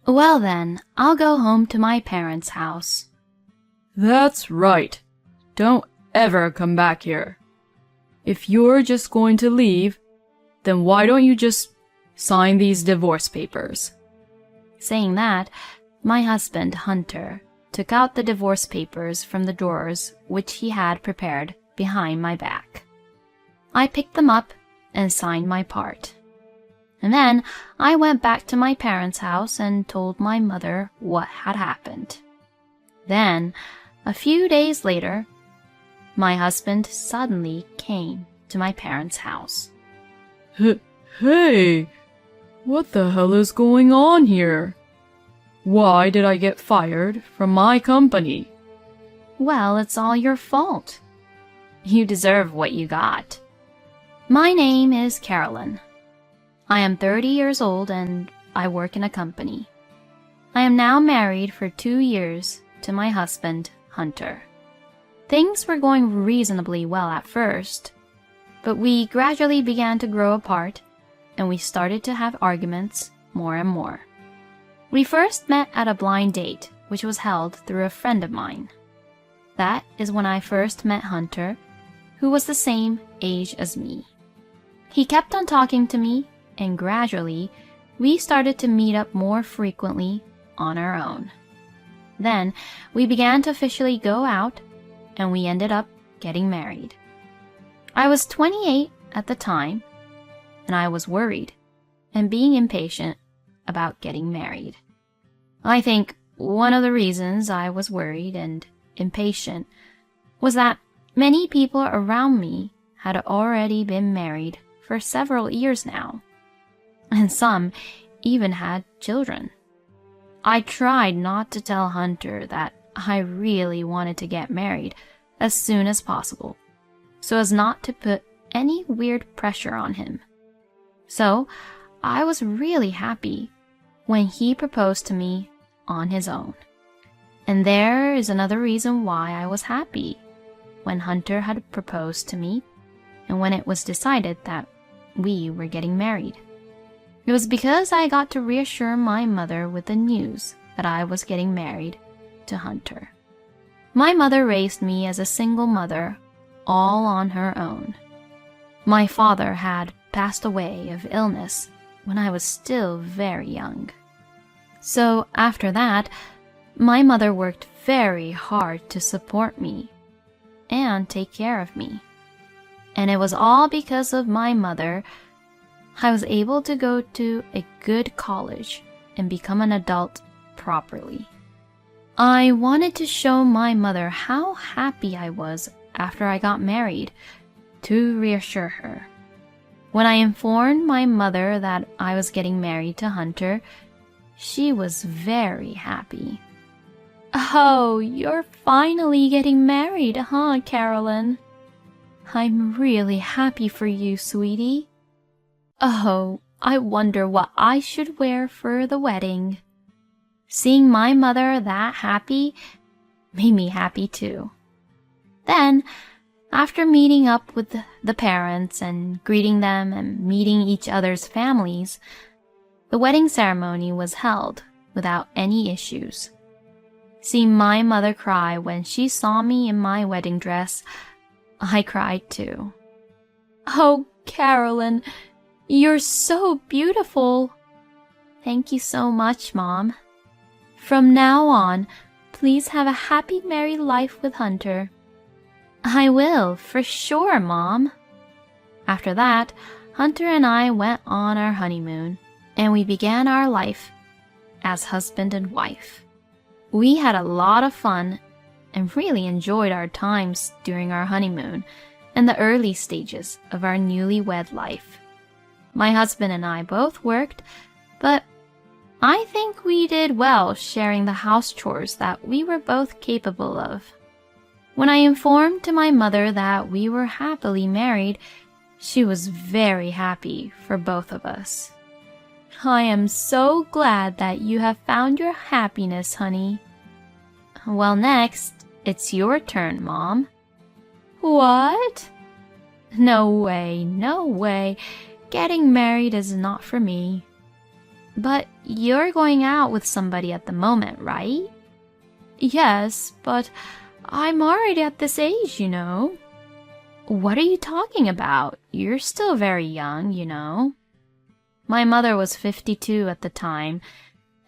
Well then, I'll go home to my parents' house. That's right. Don't ever come back here. If you're just going to leave, then why don't you just sign these divorce papers? Saying that, my husband, Hunter, took out the divorce papers from the drawers which he had prepared behind my back. I picked them up and signed my part. And then I went back to my parents' house and told my mother what had happened. Then, a few days later, my husband suddenly came to my parents' house. Hey, what the hell is going on here? Why did I get fired from my company? Well, it's all your fault. You deserve what you got. My name is Carolyn. I am 30 years old and I work in a company. I am now married for 2 years to my husband, Hunter. Things were going reasonably well at first, but we gradually began to grow apart and we started to have arguments more and more. We first met at a blind date, which was held through a friend of mine. That is when I first met Hunter, who was the same age as me. He kept on talking to me, and gradually, we started to meet up more frequently on our own. Then, we began to officially go out, and we ended up getting married. I was 28 at the time, and I was worried and being impatient about getting married. I think one of the reasons I was worried and impatient was that many people around me had already been married for several years now, and some even had children. I tried not to tell Hunter that I really wanted to get married as soon as possible, so as not to put any weird pressure on him. So I was really happy when he proposed to me on his own. And there is another reason why I was happy when Hunter had proposed to me and when it was decided that we were getting married. It was because I got to reassure my mother with the news that I was getting married to Hunter. My mother raised me as a single mother, all on her own. My father had passed away of illness when I was still very young. So after that, my mother worked very hard to support me and take care of me. And it was all because of my mother I was able to go to a good college and become an adult properly. I wanted to show my mother how happy I was after I got married, to reassure her. When I informed my mother that I was getting married to Hunter, she was very happy. "Oh, you're finally getting married, huh, Carolyn? I'm really happy for you, sweetie. Oh, I wonder what I should wear for the wedding." Seeing my mother that happy made me happy too. Then, after meeting up with the parents and greeting them and meeting each other's families, the wedding ceremony was held without any issues. Seeing my mother cry when she saw me in my wedding dress, I cried too. "Oh, Carolyn, you're so beautiful." "Thank you so much, Mom. From now on, please have a happy married life with Hunter." "I will, for sure, Mom." After that, Hunter and I went on our honeymoon, and we began our life as husband and wife. We had a lot of fun and really enjoyed our times during our honeymoon and the early stages of our newlywed life. My husband and I both worked, but I think we did well sharing the house chores that we were both capable of. When I informed to my mother that we were happily married, she was very happy for both of us. "I am so glad that you have found your happiness, honey." "Well, next, it's your turn, Mom." "What?" No way, no way. Getting married is not for me." But you're going out with somebody at the moment, right? Yes, but I'm already at this age, you know. What are you talking about? You're still very young, you know. My mother was 52 at the time,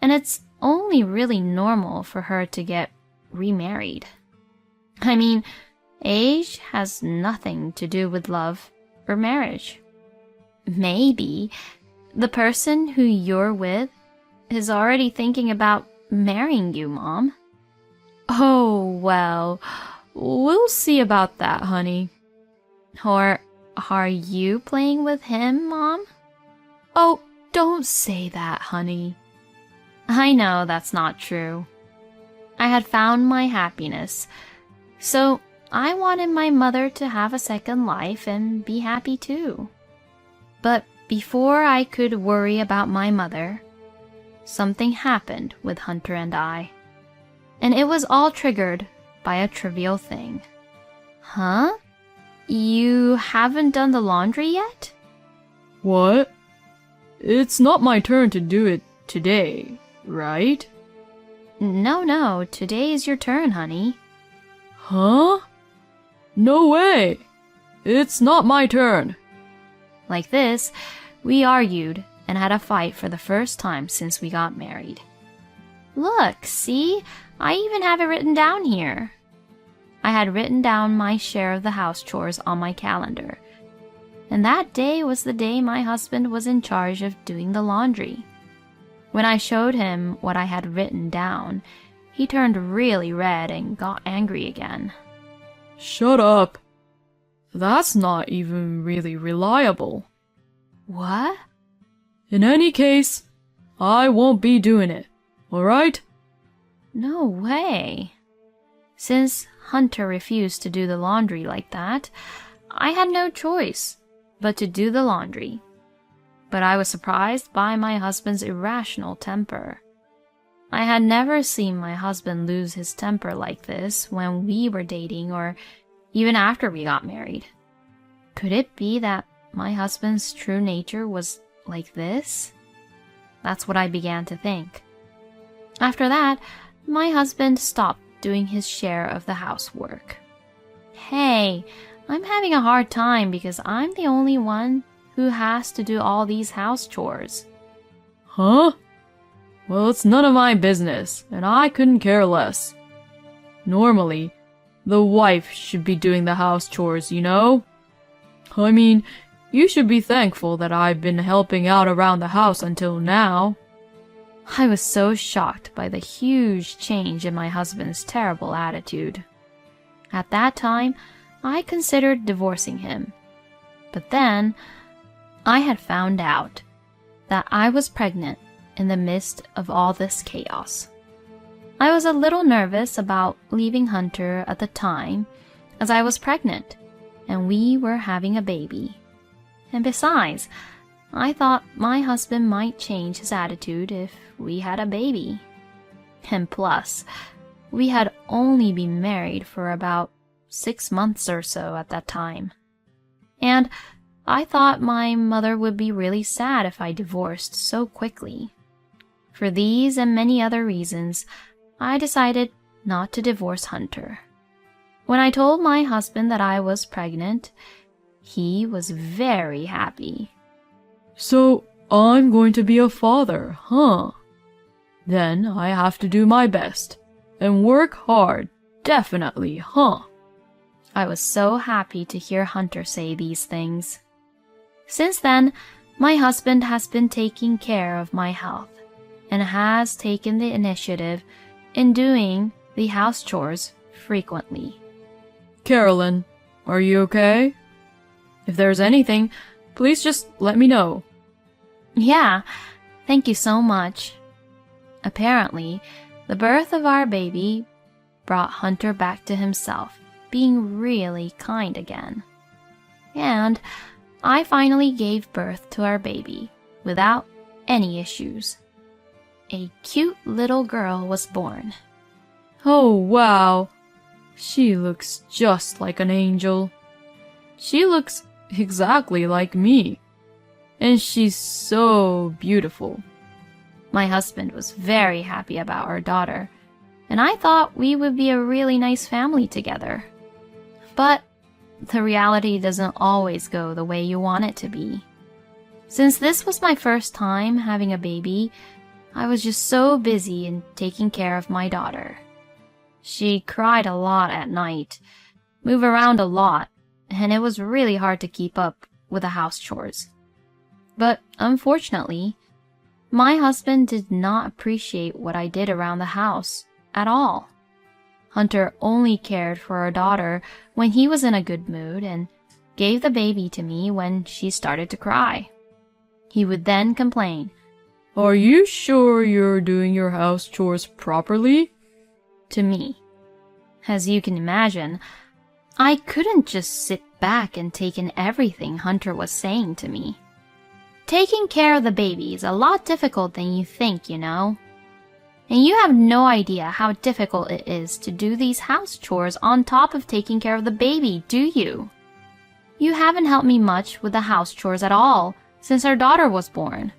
and it's only really normal for her to get remarried. I mean, age has nothing to do with love or marriage. Maybe the person who you're with is already thinking about marrying you, Mom. Oh, well, we'll see about that, honey. Or are you playing with him, Mom? Oh, don't say that, honey. I know that's not true. I had found my happiness, so I wanted my mother to have a second life and be happy too. But before I could worry about my mother, something happened with Hunter and I. And it was all triggered by a trivial thing. Huh? You haven't done the laundry yet? What? It's not my turn to do it today, right? No, today is your turn, honey. Huh? No way! It's not my turn. Like this, we argued and had a fight for the first time since we got married. Look, see? I even have it written down here. I had written down my share of the house chores on my calendar, and that day was the day my husband was in charge of doing the laundry. When I showed him what I had written down, he turned really red and got angry again. Shut up. That's not even really reliable. What? In any case, I won't be doing it, alright? No way. Since Hunter refused to do the laundry like that, I had no choice but to do the laundry. But I was surprised by my husband's irrational temper. I had never seen my husband lose his temper like this when we were dating or even after we got married. Could it be that my husband's true nature was like this? That's what I began to think. After that, my husband stopped doing his share of the housework. Hey, I'm having a hard time because I'm the only one who has to do all these house chores. Huh? Well, it's none of my business, and I couldn't care less. Normally, the wife should be doing the house chores, you know? I mean, you should be thankful that I've been helping out around the house until now. I was so shocked by the huge change in my husband's terrible attitude. At that time, I considered divorcing him. But then, I had found out that I was pregnant in the midst of all this chaos. I was a little nervous about leaving Hunter at the time, as I was pregnant, and we were having a baby. And besides, I thought my husband might change his attitude if we had a baby. And plus, we had only been married for about 6 months or so at that time. And I thought my mother would be really sad if I divorced so quickly. For these and many other reasons, I decided not to divorce Hunter. When I told my husband that I was pregnant, he was very happy. So, I'm going to be a father, huh? Then I have to do my best and work hard, definitely, huh? I was so happy to hear Hunter say these things. Since then, my husband has been taking care of my health and has taken the initiative in doing the house chores frequently. Carolyn, are you okay? If there's anything, please just let me know. Yeah, thank you so much. Apparently, the birth of our baby brought Hunter back to himself, being really kind again. And I finally gave birth to our baby without any issues. A cute little girl was born. Oh, wow. She looks just like an angel. She looks exactly like me. And she's so beautiful. My husband was very happy about our daughter, and I thought we would be a really nice family together. But the reality doesn't always go the way you want it to be. Since this was my first time having a baby, I was just so busy in taking care of my daughter. She cried a lot at night, moved around a lot, and it was really hard to keep up with the house chores. But unfortunately, my husband did not appreciate what I did around the house at all. Hunter only cared for our daughter when he was in a good mood and gave the baby to me when she started to cry. He would then complain, "Are you sure you're doing your house chores properly?" to me. As you can imagine, I couldn't just sit back and take in everything Hunter was saying to me. Taking care of the baby is a lot difficult than you think, you know. And you have no idea how difficult it is to do these house chores on top of taking care of the baby, do you? You haven't helped me much with the house chores at all since our daughter was born.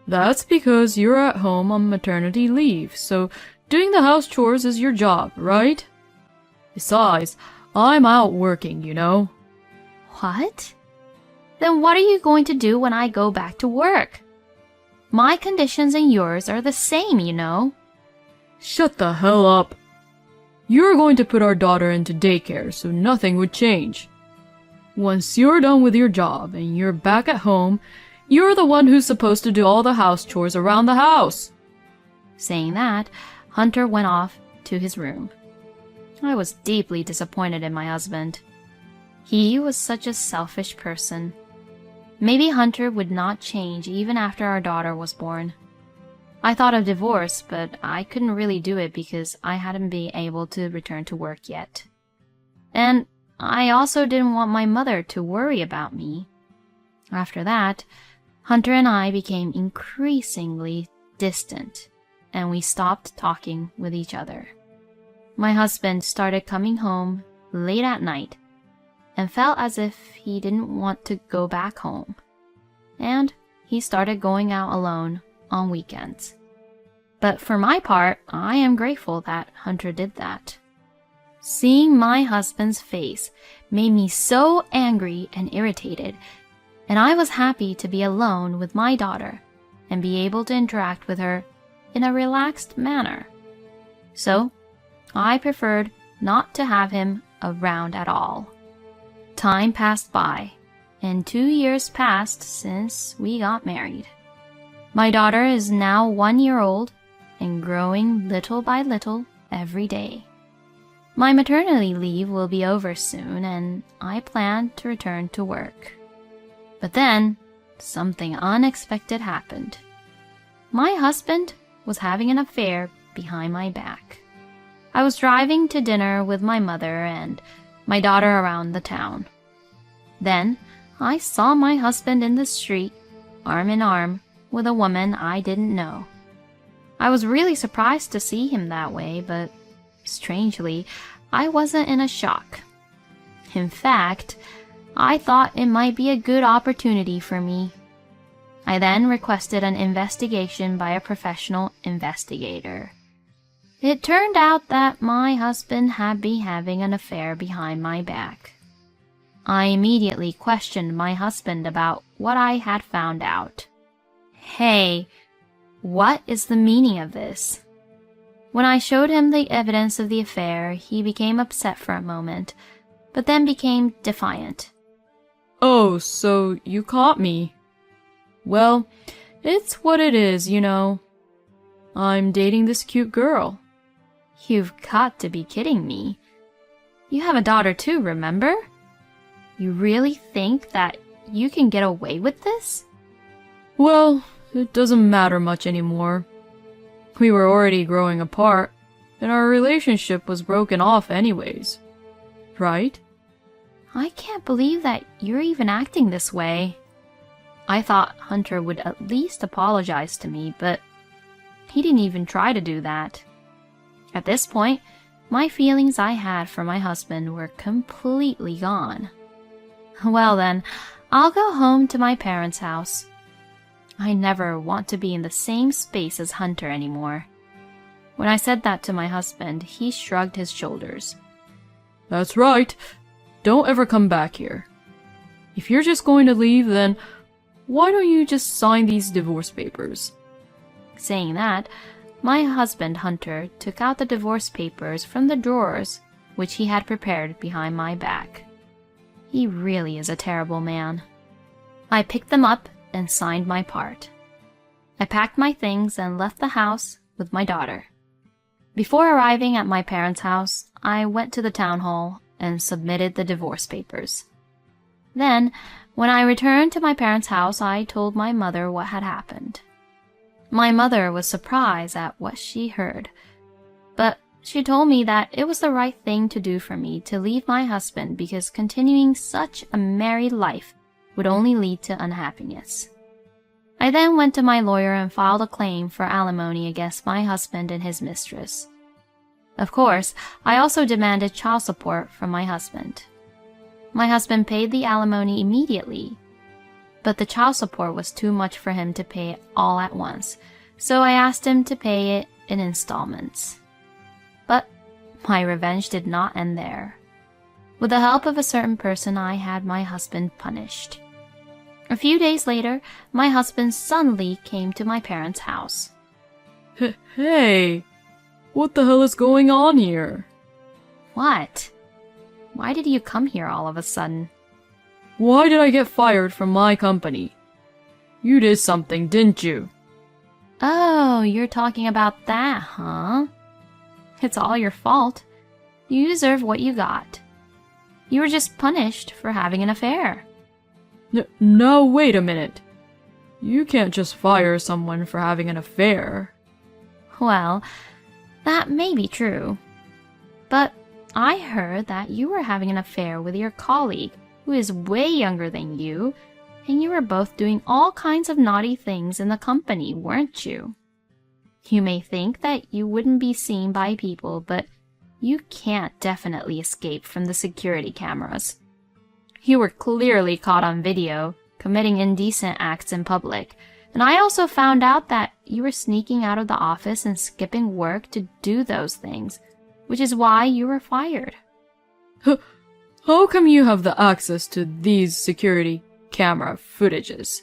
That's because you're at home on maternity leave, so doing the house chores is your job, right? Besides, I'm out working, you know. What? Then what are you going to do when I go back to work? My conditions and yours are the same, you know. Shut the hell up. You're going to put our daughter into daycare, so nothing would change. Once you're done with your job and you're back at home, you're the one who's supposed to do all the house chores around the house. Saying that, Hunter went off to his room. I was deeply disappointed in my husband. He was such a selfish person. Maybe Hunter would not change even after our daughter was born. I thought of divorce, but I couldn't really do it because I hadn't been able to return to work yet. And I also didn't want my mother to worry about me. After that, Hunter and I became increasingly distant, and we stopped talking with each other. My husband started coming home late at night and felt as if he didn't want to go back home. And he started going out alone on weekends. But for my part, I am grateful that Hunter did that. Seeing my husband's face made me so angry and irritated, and I was happy to be alone with my daughter and be able to interact with her in a relaxed manner. So, I preferred not to have him around at all. Time passed by, and 2 years passed since we got married. My daughter is now 1 year old and growing little by little every day. My maternity leave will be over soon, and I plan to return to work. But then, something unexpected happened. My husband was having an affair behind my back. I was driving to dinner with my mother and my daughter around the town. Then, I saw my husband in the street, arm in arm, with a woman I didn't know. I was really surprised to see him that way, but strangely, I wasn't in a shock. In fact, I thought it might be a good opportunity for me. I then requested an investigation by a professional investigator. It turned out that my husband had been having an affair behind my back. I immediately questioned my husband about what I had found out. Hey, what is the meaning of this? When I showed him the evidence of the affair, he became upset for a moment, but then became defiant. "Oh, so you caught me. Well, it's what it is, you know. I'm dating this cute girl." You've got to be kidding me. You have a daughter too, remember? You really think that you can get away with this? Well, it doesn't matter much anymore. We were already growing apart, and our relationship was broken off anyways. Right? I can't believe that you're even acting this way. I thought Hunter would at least apologize to me, but he didn't even try to do that. At this point, my feelings I had for my husband were completely gone. Well then, I'll go home to my parents' house. I never want to be in the same space as Hunter anymore. When I said that to my husband, he shrugged his shoulders. That's right. Don't ever come back here. If you're just going to leave, then why don't you just sign these divorce papers? Saying that, my husband Hunter took out the divorce papers from the drawers which he had prepared behind my back. He really is a terrible man. I picked them up and signed my part. I packed my things and left the house with my daughter. Before arriving at my parents' house, I went to the town hall and submitted the divorce papers. Then, when I returned to my parents' house, I told my mother what had happened. My mother was surprised at what she heard, but she told me that it was the right thing to do for me to leave my husband because continuing such a married life would only lead to unhappiness. I then went to my lawyer and filed a claim for alimony against my husband and his mistress. Of course, I also demanded child support from my husband. My husband paid the alimony immediately, but the child support was too much for him to pay all at once, so I asked him to pay it in installments. But my revenge did not end there. With the help of a certain person, I had my husband punished. A few days later, my husband suddenly came to my parents' house. Hey, what the hell is going on here? What? Why did you come here all of a sudden? Why did I get fired from my company? You did something, didn't you? Oh, you're talking about that, huh? It's all your fault. You deserve what you got. You were just punished for having an affair. No, wait a minute. You can't just fire someone for having an affair. Well, that may be true. But I heard that you were having an affair with your colleague, who is way younger than you, and you were both doing all kinds of naughty things in the company, weren't you? You may think that you wouldn't be seen by people, but you can't definitely escape from the security cameras. You were clearly caught on video, committing indecent acts in public, and I also found out that you were sneaking out of the office and skipping work to do those things, which is why you were fired. How come you have the access to these security camera footages?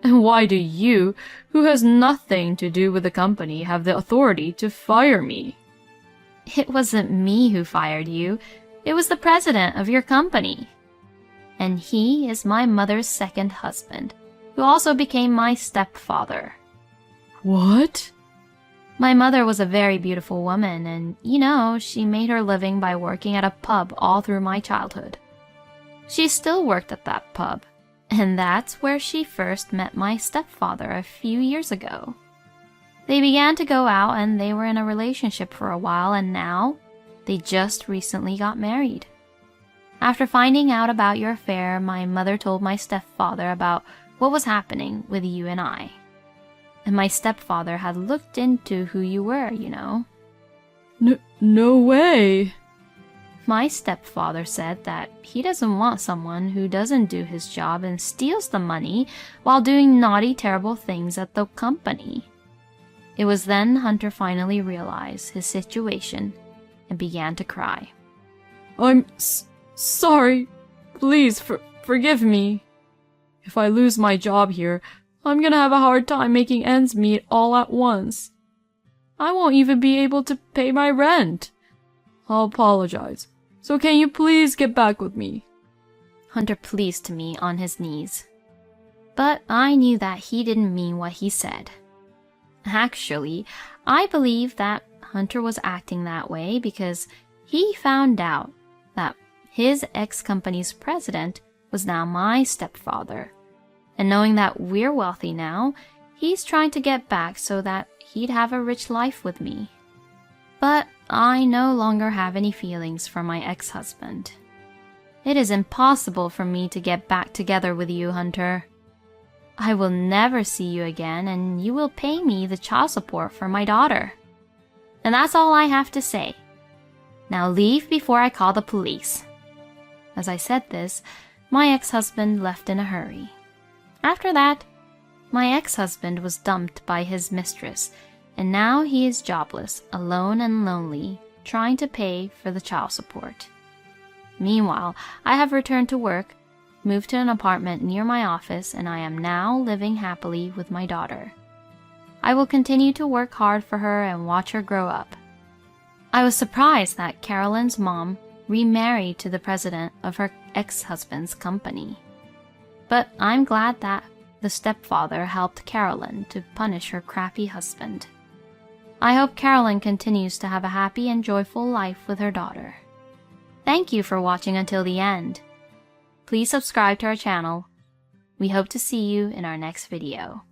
And why do you, who has nothing to do with the company, have the authority to fire me? It wasn't me who fired you. It was the president of your company. And he is my mother's second husband, who also became my stepfather. What? My mother was a very beautiful woman, and she made her living by working at a pub all through my childhood. She still worked at that pub, and that's where she first met my stepfather a few years ago. They began to go out and they were in a relationship for a while, and now they just recently got married. After finding out about your affair, my mother told my stepfather about what was happening with you and I. And my stepfather had looked into who you were, No way. My stepfather said that he doesn't want someone who doesn't do his job and steals the money while doing naughty, terrible things at the company. It was then Hunter finally realized his situation and began to cry. I'm sorry. Please forgive me. If I lose my job here, I'm gonna have a hard time making ends meet all at once. I won't even be able to pay my rent. I'll apologize. So can you please get back with me? Hunter pleaded to me on his knees. But I knew that he didn't mean what he said. Actually, I believe that Hunter was acting that way because he found out that his ex-company's president was now my stepfather. And knowing that we're wealthy now, he's trying to get back so that he'd have a rich life with me. But I no longer have any feelings for my ex-husband. It is impossible for me to get back together with you, Hunter. I will never see you again, and you will pay me the child support for my daughter. And that's all I have to say. Now leave before I call the police. As I said this, my ex-husband left in a hurry. After that, My ex-husband was dumped by his mistress, and now he is jobless, alone and lonely, trying to pay for the child support. Meanwhile, I have returned to work, moved to an apartment near my office, and I am now living happily with my daughter. I will continue to work hard for her and watch her grow up. I was surprised that Carolyn's mom remarried to the president of her ex-husband's company. But I'm glad that the stepfather helped Carolyn to punish her crappy husband. I hope Carolyn continues to have a happy and joyful life with her daughter. Thank you for watching until the end. Please subscribe to our channel. We hope to see you in our next video.